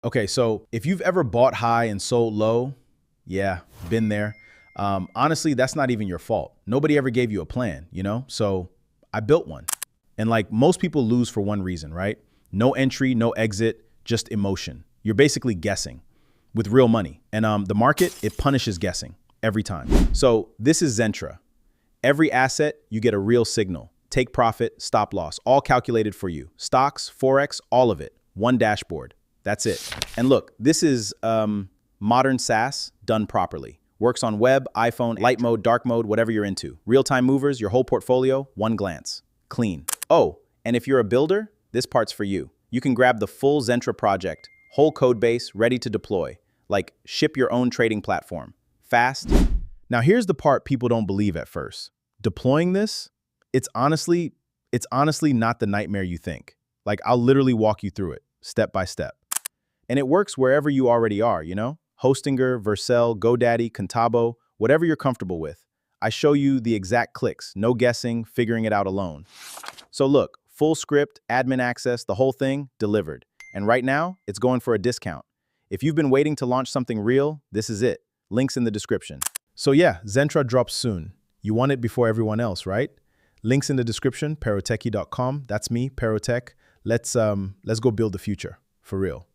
Okay, so if you've ever bought high and sold low, yeah, been there. Honestly, that's not even your fault. Nobody ever gave you a plan, you know? So I built one. And like most people lose for one reason, right? No entry, no exit, just emotion. You're basically guessing with real money. And the market, it punishes guessing every time. So this is Zentra. Every asset, you get a real signal. Take profit, stop loss, all calculated for you. Stocks, forex, all of it. One dashboard. That's it. And look, this is modern SaaS done properly. Works on web, iPhone, light mode, dark mode, whatever you're into. Real-time movers, your whole portfolio, one glance. Clean. Oh, and if you're a builder, this part's for you. You can grab the full Zentra project, whole code base, ready to deploy. Like, ship your own trading platform. Fast. Now here's the part people don't believe at first. Deploying this, it's honestly not the nightmare you think. Like, I'll literally walk you through it, step by step. And it works wherever you already are, you know? Hostinger, Vercel, GoDaddy, Contabo, whatever you're comfortable with. I show you the exact clicks, no guessing, figuring it out alone. So look, full script, admin access, the whole thing, delivered. And right now, it's going for a discount. If you've been waiting to launch something real, this is it. Links in the description. So yeah, Zentra drops soon. You want it before everyone else, right? Links in the description, perotechie.com. That's me, PeroTech. Let's go build the future, for real.